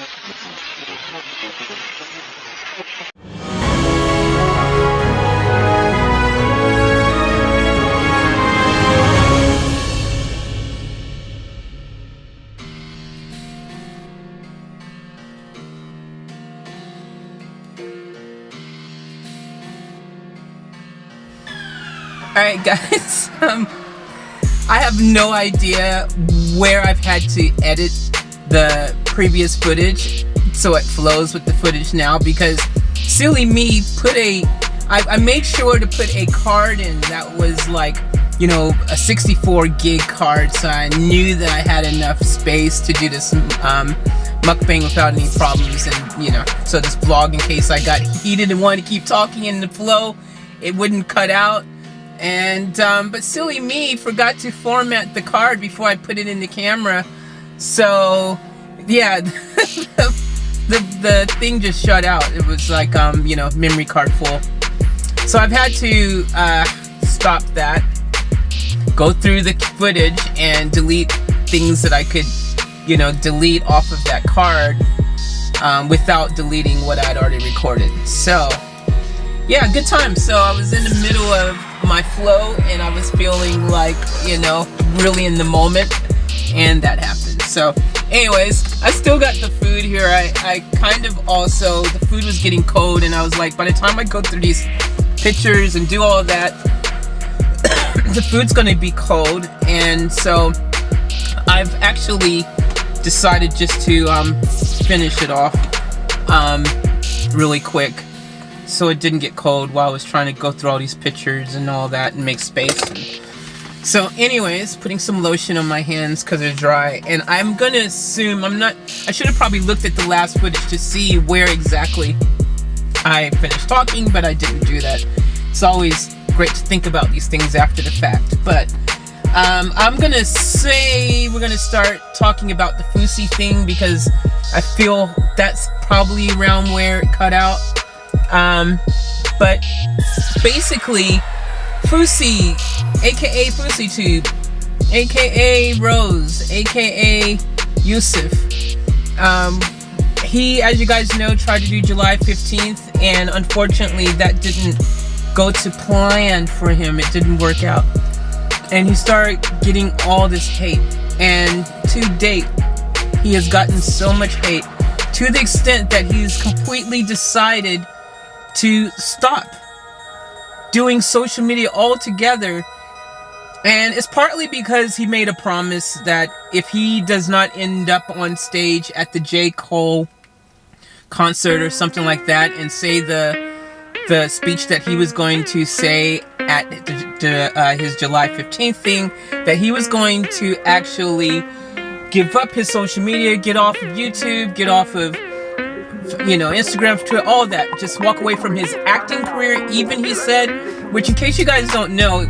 Alright guys, I have no idea where I've had to edit the previous footage so it flows with the footage now, because silly me I made sure to put a card in that was like, you know, a 64 gig card, so I knew that I had enough space to do this mukbang without any problems, and you know, so this vlog, in case I got heated and wanted to keep talking in the flow, it wouldn't cut out. And but silly me forgot to format the card before I put it in the camera, so yeah, the thing just shut out. It was like you know, memory card full. So I've had to stop that, go through the footage and delete things that I could, you know, delete off of that card without deleting what I'd already recorded. So yeah, good time. So I was in the middle of my flow and I was feeling like, you know, really in the moment, and that happened. So anyways, I still got the food here. I kind of also, the food was getting cold, and I was like, by the time I go through these pictures and do all of that, the food's gonna be cold. And so I've actually decided just to finish it off really quick, so it didn't get cold while I was trying to go through all these pictures and all that and make space. So anyways, putting some lotion on my hands because they're dry, and I'm gonna assume I should have probably looked at the last footage to see where exactly I finished talking, but I didn't do that. It's always great to think about these things after the fact. But I'm gonna say we're gonna start talking about the Phew thing, because I feel that's probably around where it cut out. But basically, Phew, aka FewTube, aka Rose, aka Yusuf, he, as you guys know, tried to do July 15th, and unfortunately that didn't go to plan for him. It didn't work out, and he started getting all this hate, and to date he has gotten so much hate, to the extent that he's completely decided to stop doing social media altogether. And it's partly because he made a promise that if he does not end up on stage at the J. Cole concert or something like that and say the speech that he was going to say at his July 15th thing, that he was going to actually give up his social media, get off of YouTube, get off of, you know, Instagram, Twitter, all that, just walk away from his acting career even, he said. Which, in case you guys don't know,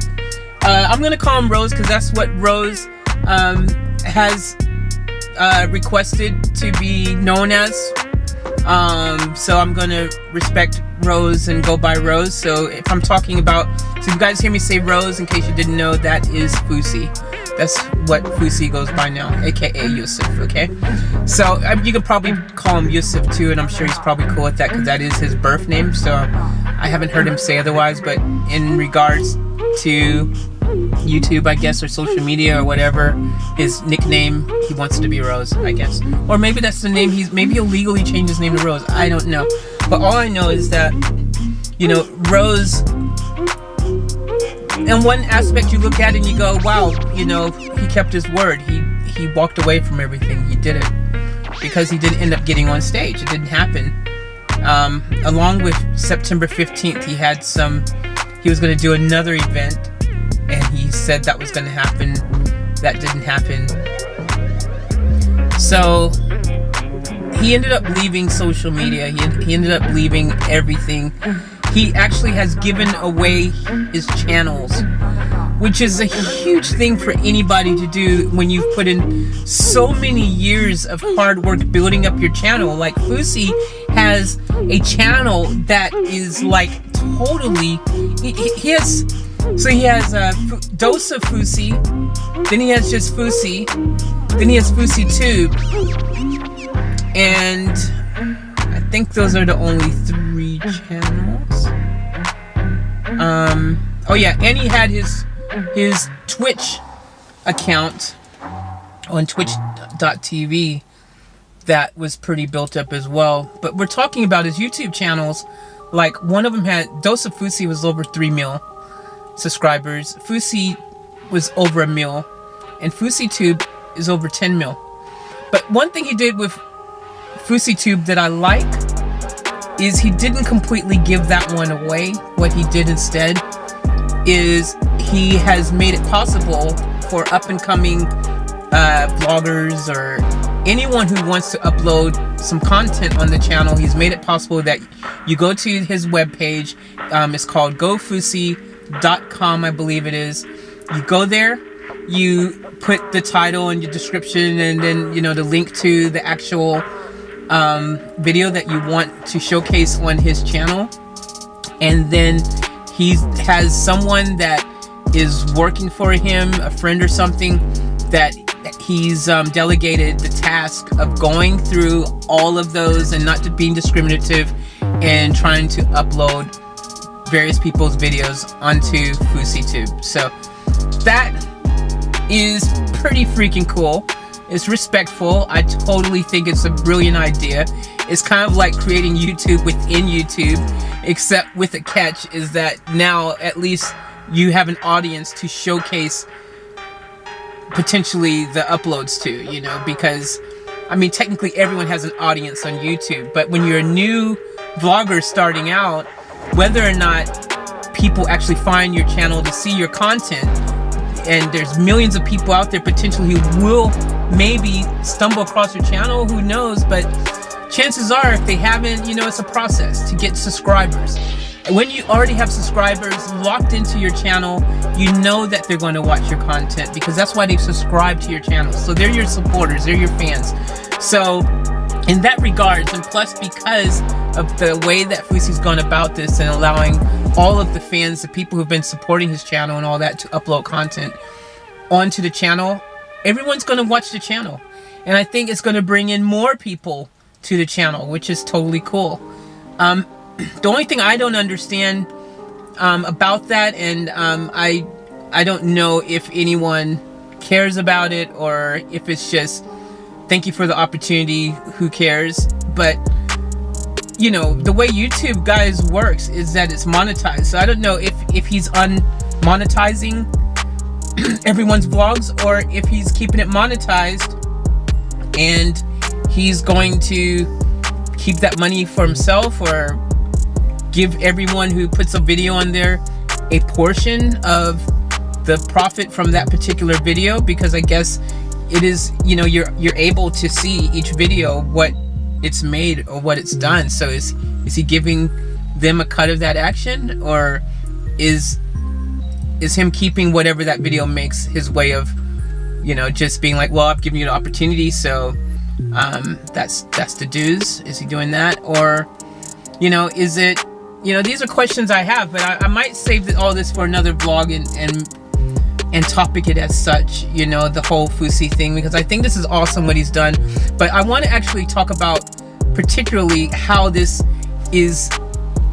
I'm gonna call him Rose because that's what Rose has requested to be known as. So I'm gonna respect Rose and go by Rose. So if I'm talking about, so if you guys hear me say Rose, in case you didn't know, that is Phew. That's what Phew goes by now, aka Yusuf, okay? So you can probably call him Yusuf too, and I'm sure he's probably cool with that because that is his birth name, so I haven't heard him say otherwise. But in regards to YouTube, I guess, or social media or whatever, his nickname, he wants to be Rose, I guess. Or maybe that's the name, maybe he'll legally change his name to Rose, I don't know. But all I know is that, you know, Rose, in one aspect you look at it and you go, wow, you know, he kept his word. He walked away from everything. He did it because he didn't end up getting on stage. It didn't happen. Along with September 15th, he was going to do another event, and he said that was going to happen. That didn't happen. So he ended up leaving social media. He ended up leaving everything. He actually has given away his channels, which is a huge thing for anybody to do when you've put in so many years of hard work building up your channel. Like Phew has a channel that is like totally, he has Dose of Phew, then he has just Phew, then he has FewTube, And I think those are the only 3 channels. Oh yeah, and he had his Twitch account on twitch.tv that was pretty built up as well. But we're talking about his YouTube channels. Like, one of them had, Dose of Fusi was over 3 mil subscribers. Fusi was over 1 mil. And FusiTube is over 10 mil. But one thing he did with FusiTube that I like is he didn't completely give that one away. What he did instead is he has made it possible for up-and-coming vloggers or anyone who wants to upload some content on the channel. He's made it possible that you go to his webpage. It's called gofusi.com, I believe it is. You go there, you put the title and your description, and then, you know, the link to the actual video that you want to showcase on his channel. And then he has someone that is working for him, a friend or something, that he's delegated the task of going through all of those and not being discriminative and trying to upload various people's videos onto FusiTube. So that is pretty freaking cool. It's respectful. I totally think it's a brilliant idea. It's kind of like creating YouTube within YouTube, except with a catch is that now at least you have an audience to showcase potentially the uploads to, you know, because I mean, technically everyone has an audience on YouTube, but when you're a new vlogger starting out, whether or not people actually find your channel to see your content, and there's millions of people out there potentially who will maybe stumble across your channel, who knows, but chances are if they haven't, you know, it's a process to get subscribers. When you already have subscribers locked into your channel, you know that they're going to watch your content because that's why they've subscribed to your channel. So they're your supporters, they're your fans. So in that regards, and plus because of the way that Fusi's gone about this and allowing all of the fans, the people who've been supporting his channel and all that, to upload content onto the channel, everyone's going to watch the channel. And I think it's going to bring in more people to the channel, which is totally cool. The only thing I don't understand about that, and I don't know if anyone cares about it or if it's just thank you for the opportunity, who cares, but you know, the way YouTube guys works is that it's monetized. So I don't know if he's unmonetizing everyone's vlogs or if he's keeping it monetized and he's going to keep that money for himself or give everyone who puts a video on there a portion of the profit from that particular video, because I guess it is, you know, you're able to see each video what it's made or what it's done. So is he giving them a cut of that action, or is him keeping whatever that video makes his way of, you know, just being like, well, I've given you the opportunity, so that's the dues? Is he doing that? Or, you know, is it, you know, these are questions I have, but I might save all this for another vlog and topic it as such, you know, the whole Fusi thing, because I think this is awesome what he's done. But I want to actually talk about particularly how this is,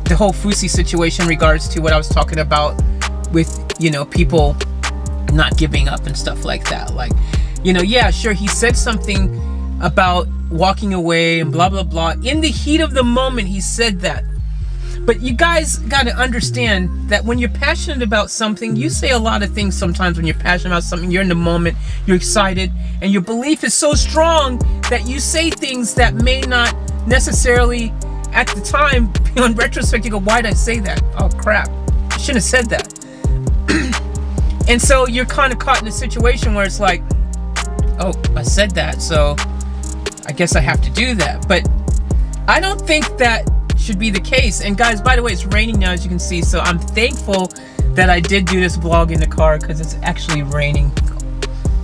the whole Fusi situation in regards to what I was talking about with, you know, people not giving up and stuff like that. Like, you know, yeah, sure, he said something about walking away and blah blah blah. In the heat of the moment he said that. But you guys got to understand that when you're passionate about something, you say a lot of things sometimes when you're passionate about something. You're in the moment, you're excited, and your belief is so strong that you say things that may not necessarily, at the time, in retrospect, you go, why did I say that? Oh, crap. I shouldn't have said that. And so you're kind of caught in a situation where it's like, oh, I said that, so I guess I have to do that. But I don't think that should be the case. And guys, by the way, it's raining now, as you can see, so I'm thankful that I did do this vlog in the car because it's actually raining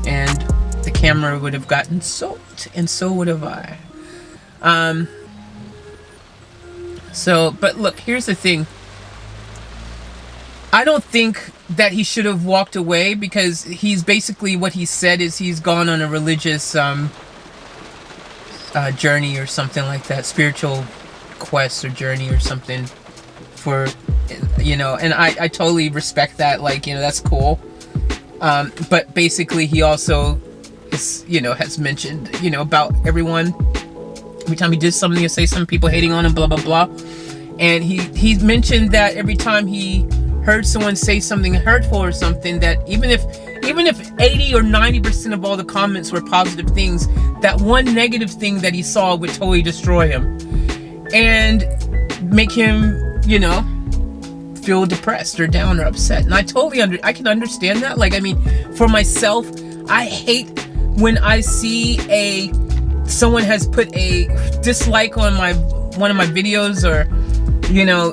and the camera would have gotten soaked, and so would have I. But look, here's the thing. I don't think that he should have walked away, because he's basically, what he said is he's gone on a religious journey or something like that, spiritual quest or journey or something for, you know, and I totally respect that, like, you know, that's cool. But basically he also is, you know, has mentioned, you know, about everyone, every time he did something or say something, people hating on him, blah blah blah. And he mentioned that every time he heard someone say something hurtful or something, that even if 80 or 90% of all the comments were positive things, that one negative thing that he saw would totally destroy him and make him, you know, feel depressed or down or upset. And I totally I can understand that. Like, I mean, for myself, I hate when I see someone has put a dislike on one of my videos, or, you know,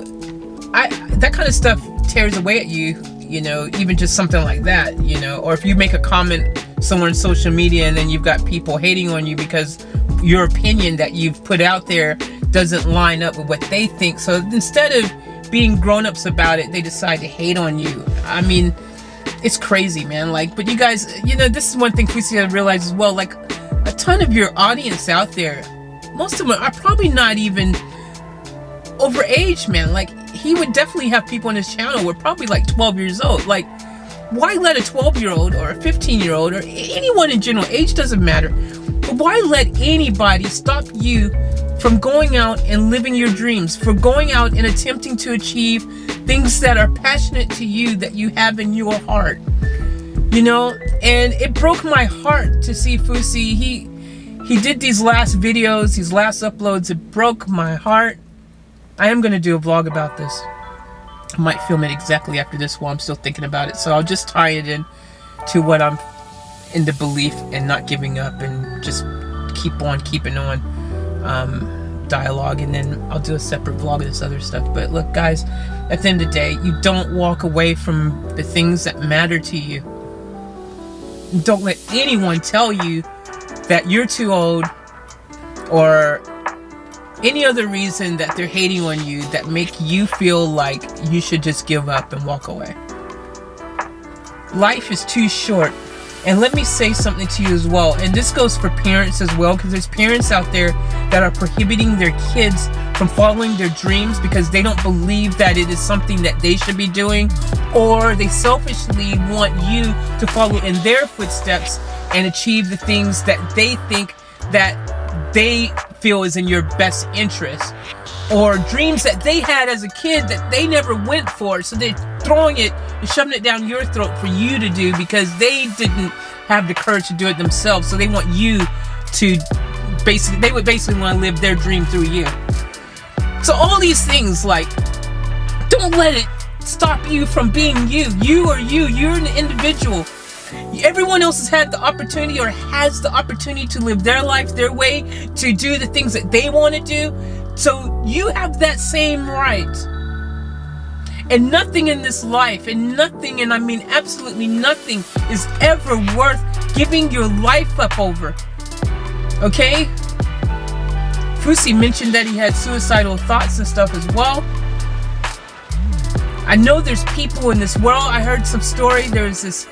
that kind of stuff tears away at you, you know, even just something like that, you know. Or if you make a comment somewhere on social media and then you've got people hating on you because your opinion that you've put out there doesn't line up with what they think. So instead of being grown-ups about it, they decide to hate on you. I mean, it's crazy, man. Like, but you guys, you know, this is one thing we see to realize as well. Like, a ton of your audience out there, most of them are probably not even over age, man. Like, he would definitely have people on his channel who are probably like 12 years old. Like, why let a 12-year-old or a 15-year-old or anyone in general, age doesn't matter, but why let anybody stop you from going out and living your dreams, for going out and attempting to achieve things that are passionate to you, that you have in your heart, you know? And it broke my heart to see Fusi. He did these last videos, these last uploads. It broke my heart. I am going to do a vlog about this. I might film it exactly after this while I'm still thinking about it. So I'll just tie it in to what I'm in the belief and not giving up, and just keep on keeping on dialogue, and then I'll do a separate vlog of this other stuff. But look, guys, at the end of the day, you don't walk away from the things that matter to you. Don't let anyone tell you that you're too old, or any other reason that they're hating on you that make you feel like you should just give up and walk away. Life is too short. And let me say something to you as well, and this goes for parents as well, because there's parents out there that are prohibiting their kids from following their dreams because they don't believe that it is something that they should be doing, or they selfishly want you to follow in their footsteps and achieve the things that they think that they feel is in your best interest, or dreams that they had as a kid that they never went for, so they're throwing it and shoving it down your throat for you to do because they didn't have the courage to do it themselves. So they want you to they would basically want to live their dream through you. So all these things, like, don't let it stop you from being you. You are you. You're an individual. Everyone else has had the opportunity, or has the opportunity, to live their life their way, to do the things that they want to do. So you have that same right. And nothing in this life, and nothing, and I mean absolutely nothing, is ever worth giving your life up over. Okay? Fusi mentioned that he had suicidal thoughts and stuff as well. I know there's people in this world. I heard some story. There was this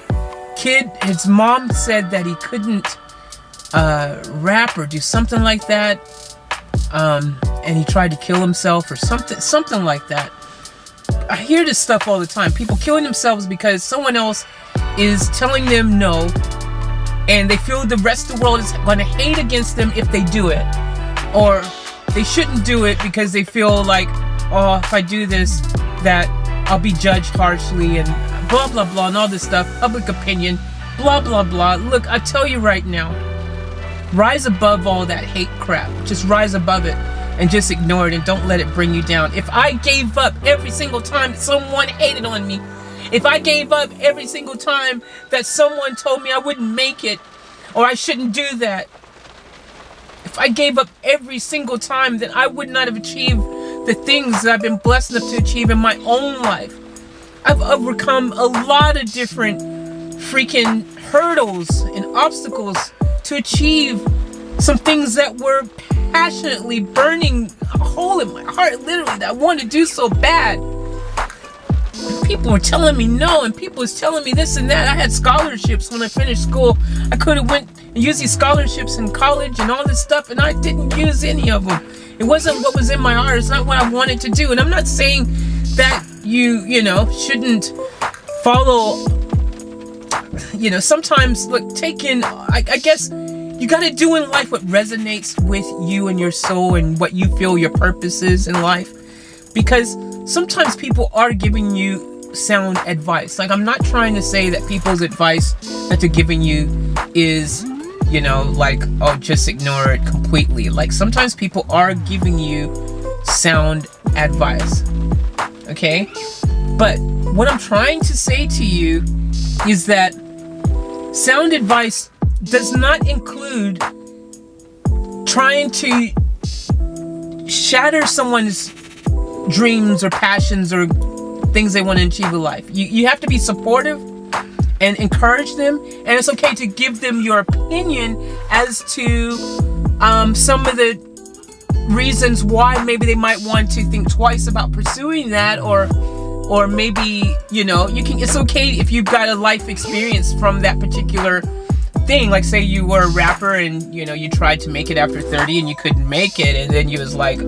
kid, his mom said that he couldn't rap or do something like that. And he tried to kill himself or something like that. I hear this stuff all the time. People killing themselves because someone else is telling them no, and they feel the rest of the world is going to hate against them if they do it, or they shouldn't do it because they feel like, oh, if I do this, that I'll be judged harshly, and blah blah blah, and all this stuff, public opinion, blah blah blah. Look, I tell you right now, rise above all that hate crap. Just rise above it and just ignore it, and don't let it bring you down. If I gave up every single time someone hated on me, if I gave up every single time that someone told me I wouldn't make it, or I shouldn't do that, if I gave up every single time, then I would not have achieved the things that I've been blessed enough to achieve in my own life. I've overcome a lot of different freaking hurdles and obstacles to achieve some things that were passionately burning a hole in my heart, literally, that I wanted to do so bad. People were telling me no, and people was telling me this and that. I had scholarships when I finished school. I could have went and use these scholarships in college and all this stuff, and I didn't use any of them. It wasn't what was in my heart. It's not what I wanted to do. And I'm not saying that you know, shouldn't follow, you know, sometimes, look, take in, I guess, you gotta do in life what resonates with you and your soul and what you feel your purpose is in life. Because sometimes people are giving you sound advice. Like, I'm not trying to say that people's advice that they're giving you is, you know, like, oh, just ignore it completely. Like, sometimes people are giving you sound advice. Okay? But what I'm trying to say to you is that sound advice does not include trying to shatter someone's dreams or passions or things they want to achieve in life. You have to be supportive and encourage them, and it's okay to give them your opinion as to some of the reasons why maybe they might want to think twice about pursuing that, or maybe, you know, it's okay if you've got a life experience from that particular thing. Like, say you were a rapper and, you know, you tried to make it after 30 and you couldn't make it, and then you was like,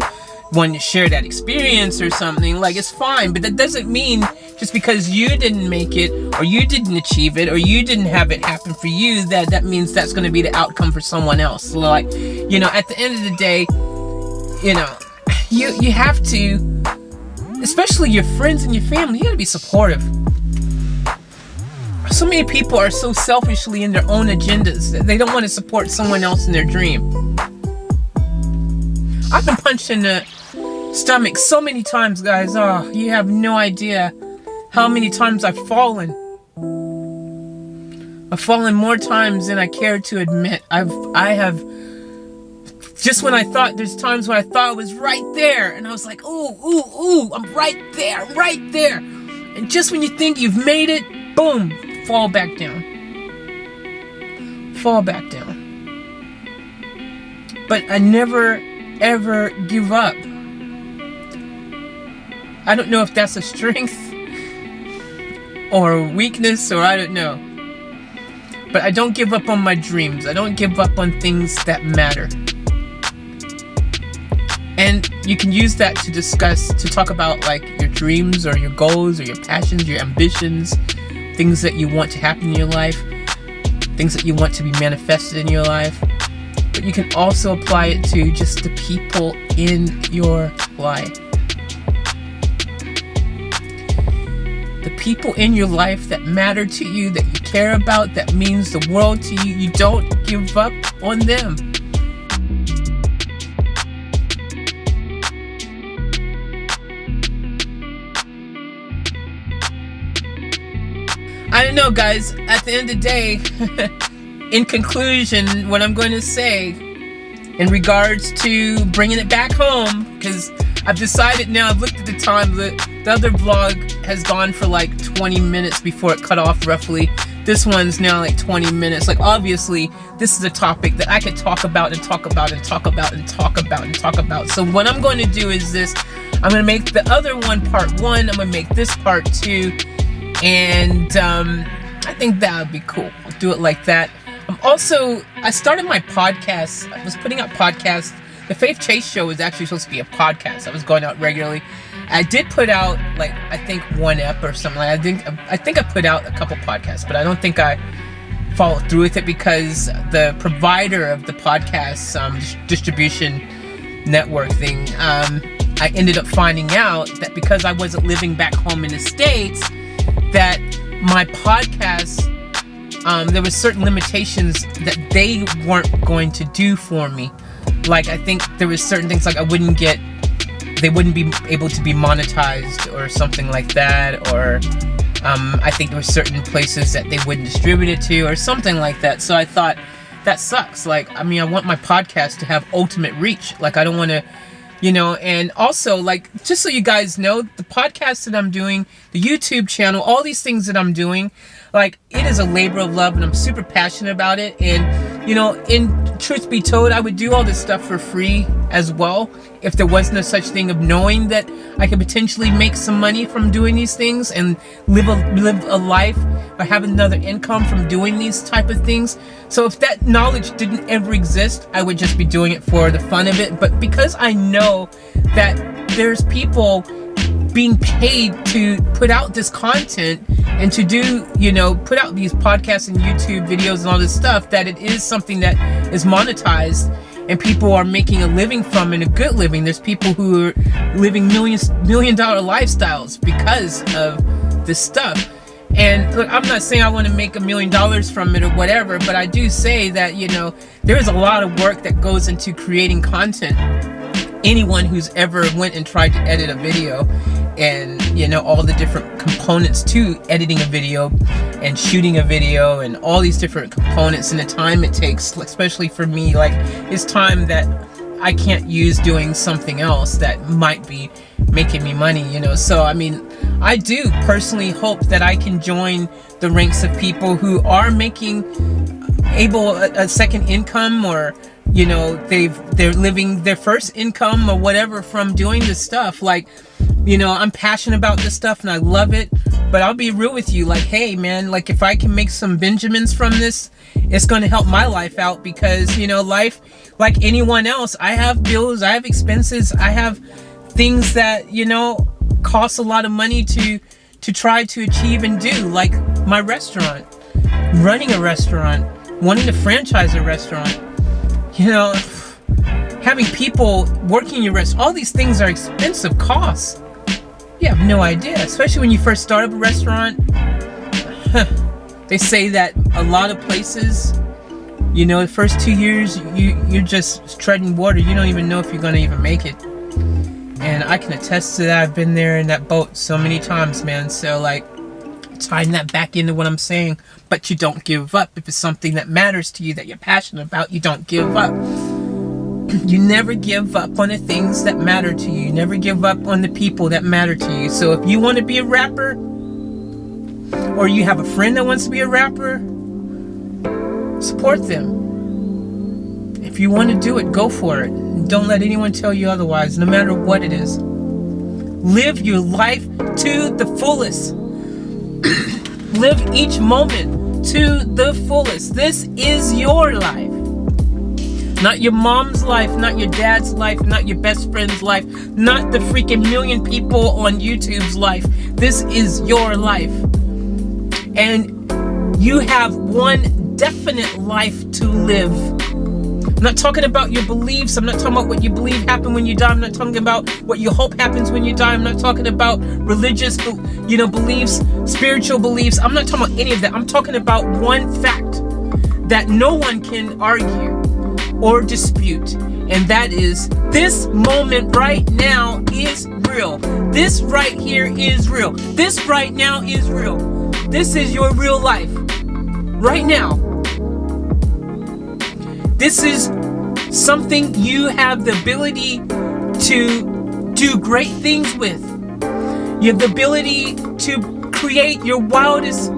wanting to share that experience or something. Like, it's fine, but that doesn't mean just because you didn't make it or you didn't achieve it or you didn't have it happen for you, that means that's going to be the outcome for someone else. So, like, you know, at the end of the day, you know, you have to, especially your friends and your family, you got to be supportive. So many people are so selfishly in their own agendas that they don't want to support someone else in their dream. I've been punched in the stomach so many times, guys. Oh, you have no idea how many times I've fallen. I've fallen more times than I care to admit. I have, just when I thought, there's times when I thought I was right there, and I was like, ooh, I'm right there. And just when you think you've made it, boom, fall back down. But I never, ever give up. I don't know if that's a strength or a weakness, or I don't know. But I don't give up on my dreams. I don't give up on things that matter. And you can use that to talk about, like, your dreams or your goals or your passions, your ambitions, things that you want to happen in your life, things that you want to be manifested in your life. But you can also apply it to just the people in your life. The people in your life that matter to you, that you care about, that means the world to you. You don't give up on them. I don't know, guys. At the end of the day, in conclusion, what I'm going to say in regards to bringing it back home, because I've decided now, I've looked at the time, the other vlog has gone for like 20 minutes before it cut off roughly. This one's now like 20 minutes. Like, obviously, this is a topic that I could talk about and talk about and talk about and talk about and talk about. So what I'm going to do is this. I'm going to make the other one part 1. I'm going to make this part 2. And I think that would be cool. I'll do it like that. I started my podcast. I was putting out podcasts. The Faith Chase Show was actually supposed to be a podcast. I was going out regularly. I did put out, like, I think 1 ep or something. I think I put out a couple podcasts, but I don't think I followed through with it because the provider of the podcast distribution network thing, I ended up finding out that because I wasn't living back home in the States, that my podcast, there were certain limitations that they weren't going to do for me. Like, I think there was certain things, like they wouldn't be able to be monetized or something like that, or I think there were certain places that they wouldn't distribute it to or something like that. So I thought, that sucks. Like, I mean, I want my podcast to have ultimate reach. Like, I don't want to, you know, and also, like, just so you guys know, the podcast that I'm doing, the YouTube channel, all these things that I'm doing, like, it is a labor of love, and I'm super passionate about it. And, you know, in truth be told, I would do all this stuff for free as well if there was no such thing of knowing that I could potentially make some money from doing these things and live a life or have another income from doing these type of things. So if that knowledge didn't ever exist, I would just be doing it for the fun of it. But because I know that there's people being paid to put out this content and to do, you know, put out these podcasts and YouTube videos and all this stuff, that it is something that is monetized and people are making a living from, and a good living. There's people who are living million dollar lifestyles because of this stuff. And look, I'm not saying I want to make $1 million from it or whatever, but I do say that, you know, there is a lot of work that goes into creating content. Anyone who's ever went and tried to edit a video, and you know, all the different components to editing a video and shooting a video and all these different components and the time it takes, especially for me, like, it's time that I can't use doing something else that might be making me money, you know. So I mean, I do personally hope that I can join the ranks of people who are making a second income, or you know, they're living their first income or whatever from doing this stuff. Like, you know, I'm passionate about this stuff and I love it, but I'll be real with you, like, hey man, like, if I can make some Benjamins from this, it's going to help my life out, because, you know, life, like anyone else, I have bills, I have expenses, I have things that, you know, cost a lot of money to try to achieve and do, like my restaurant, running a restaurant, wanting to franchise a restaurant, you know, having people working your restaurant. All these things are expensive costs. You have no idea, especially when you first start up a restaurant. They say that a lot of places, you know, the first 2 years you're just treading water. You don't even know if you're gonna even make it. And I can attest to that. I've been there in that boat so many times, man. So like, tying that back into what I'm saying, but you don't give up. If it's something that matters to you, that you're passionate about, you don't give up. You never give up on the things that matter to you. You never give up on the people that matter to you. So if you want to be a rapper, or you have a friend that wants to be a rapper, support them. If you want to do it, go for it. Don't let anyone tell you otherwise, no matter what it is. Live your life to the fullest. Live each moment to the fullest. This is your life. Not your mom's life, not your dad's life, not your best friend's life, not the freaking million people on YouTube's life. This is your life. And you have one definite life to live. I'm not talking about your beliefs. I'm not talking about what you believe happen when you die. I'm not talking about what you hope happens when you die. I'm not talking about religious, you know, beliefs, spiritual beliefs. I'm not talking about any of that. I'm talking about one fact that no one can argue or dispute, and that is, this moment right now is real. This right here is real. This right now is real. This is your real life right now. This is something you have the ability to do great things with. You have the ability to create your wildest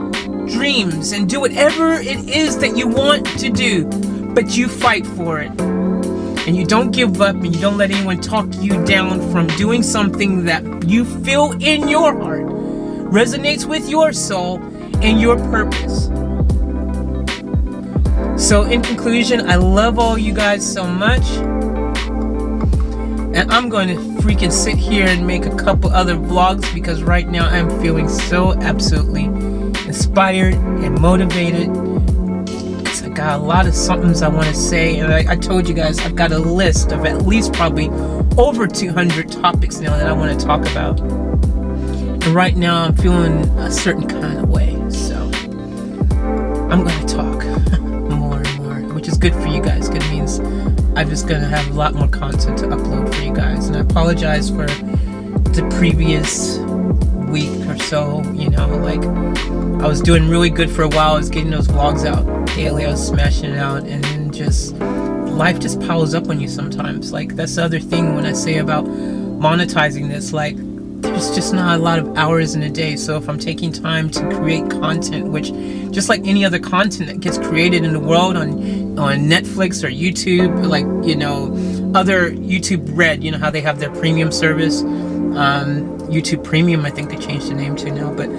dreams and do whatever it is that you want to do. But you fight for it, and you don't give up, and you don't let anyone talk you down from doing something that you feel in your heart resonates with your soul and your purpose. So in conclusion, I love all you guys so much, and I'm going to freaking sit here and make a couple other vlogs, because right now I'm feeling so absolutely inspired and motivated. I got a lot of somethings I want to say, and I told you guys I've got a list of at least probably over 200 topics now that I want to talk about. And right now I'm feeling a certain kind of way, so I'm going to talk more and more, which is good for you guys. Good means I'm just going to have a lot more content to upload for you guys. And I apologize for the previous week or so, you know, like, I was doing really good for a while. I was getting those vlogs out daily. I was smashing it out, and then just life just piles up on you sometimes. Like, that's the other thing when I say about monetizing this. Like, it's just not a lot of hours in a day. So if I'm taking time to create content, which just like any other content that gets created in the world on Netflix or YouTube, like, you know, other YouTube Red, you know how they have their premium service, YouTube Premium, I think they changed the name to now, but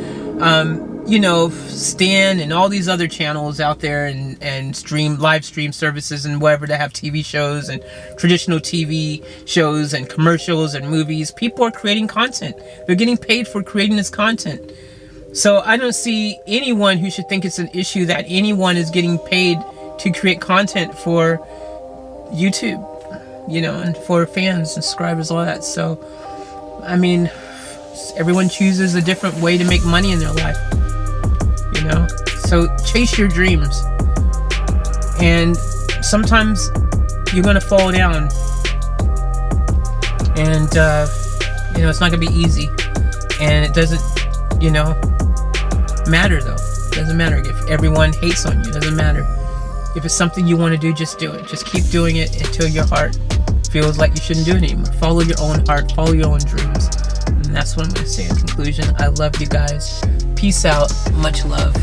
you know, Stan and all these other channels out there, and live stream services and whatever, that have TV shows and traditional TV shows and commercials and movies. People are creating content. They're getting paid for creating this content. So I don't see anyone who should think it's an issue that anyone is getting paid to create content for YouTube, you know, and for fans and subscribers, all that. So, I mean, everyone chooses a different way to make money in their life. You know, so chase your dreams, and sometimes you're gonna fall down, and you know, it's not gonna be easy, and it doesn't, you know, matter though. It doesn't matter if everyone hates on you. It doesn't matter. If it's something you want to do, just do it. Just keep doing it until your heart feels like you shouldn't do it anymore. Follow your own heart, follow your own dreams. And that's what I'm going to say in conclusion. I love you guys. Peace out. Much love.